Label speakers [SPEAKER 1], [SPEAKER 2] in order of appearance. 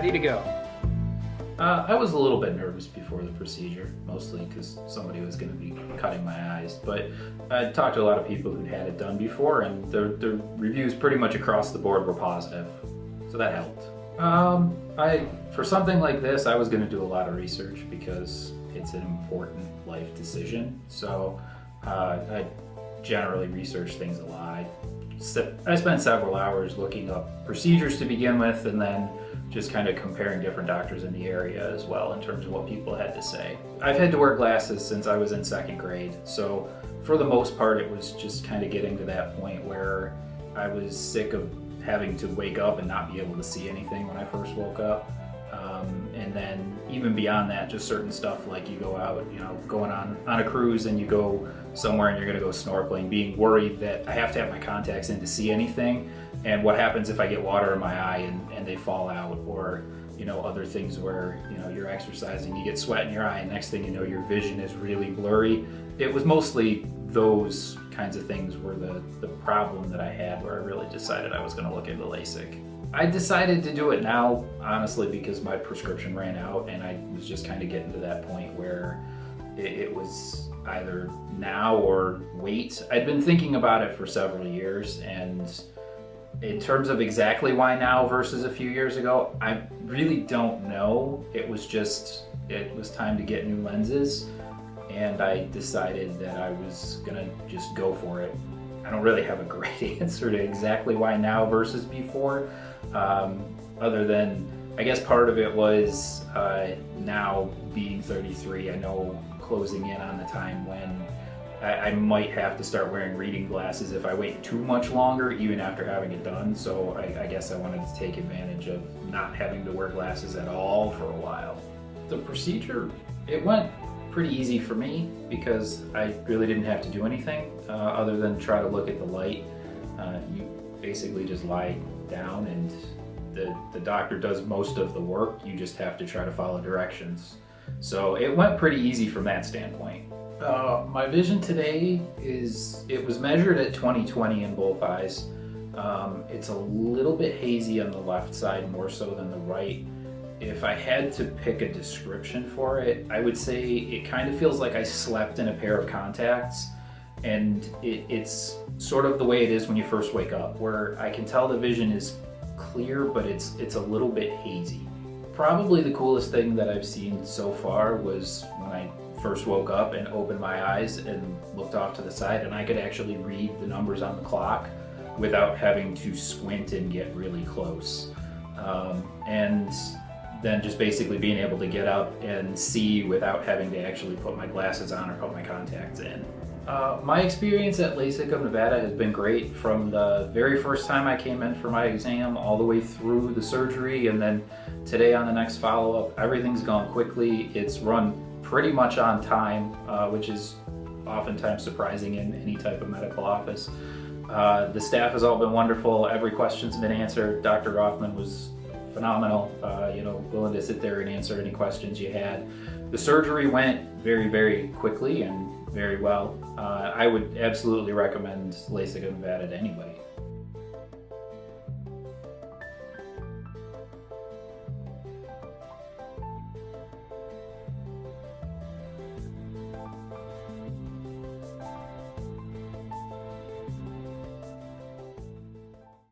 [SPEAKER 1] ready to go.
[SPEAKER 2] I was a little bit nervous before the procedure, mostly because somebody was going to be cutting my eyes, but I talked to a lot of people who'd had it done before, and their reviews pretty much across the board were positive, so that helped. For something like this, I was going to do a lot of research because it's an important life decision, so I generally research things a lot. I spent several hours looking up procedures to begin with, and then just kind of comparing different doctors in the area as well in terms of what people had to say. I've had to wear glasses since I was in second grade, so for the most part it was just kind of getting to that point where I was sick of having to wake up and not be able to see anything when I first woke up. And then even beyond that, just certain stuff like you go out, going on a cruise and you go somewhere and you're gonna go snorkeling, being worried that I have to have my contacts in to see anything, and what happens if I get water in my eye and they fall out, or other things where you're exercising, you get sweat in your eye, and next thing you know your vision is really blurry. It was mostly those kinds of things were the problem that I had, where I really decided I was going to look into LASIK. I decided to do it now, honestly, because my prescription ran out and I was just kind of getting to that point where it was either now or wait. I'd been thinking about it for several years, and in terms of exactly why now versus a few years ago, I really don't know. It was time to get new lenses, and I decided that I was gonna just go for it. I don't really have a great answer to exactly why now versus before, other than I guess part of it was now being 33, I know closing in on the time when I might have to start wearing reading glasses if I wait too much longer, even after having it done. So I guess I wanted to take advantage of not having to wear glasses at all for a while. The procedure, it went pretty easy for me because I really didn't have to do anything other than try to look at the light. You basically just lie down and the doctor does most of the work. You just have to try to follow directions. So it went pretty easy from that standpoint. My vision today it was measured at 20/20 in both eyes. It's a little bit hazy on the left side, more so than the right. If I had to pick a description for it, I would say it kind of feels like I slept in a pair of contacts, and it's sort of the way it is when you first wake up, where I can tell the vision is clear, but it's a little bit hazy. Probably the coolest thing that I've seen so far was when I first woke up and opened my eyes and looked off to the side, and I could actually read the numbers on the clock without having to squint and get really close. And then just basically being able to get up and see without having to actually put my glasses on or put my contacts in. My experience at LASIK of Nevada has been great from the very first time I came in for my exam all the way through the surgery, and then today on the next follow-up. Everything's gone quickly. It's run pretty much on time, which is oftentimes surprising in any type of medical office. The staff has all been wonderful. Every question's been answered. Dr. Rothman was phenomenal, willing to sit there and answer any questions you had. The surgery went very, very quickly and very well. I would absolutely recommend LASIK of Nevada to anybody.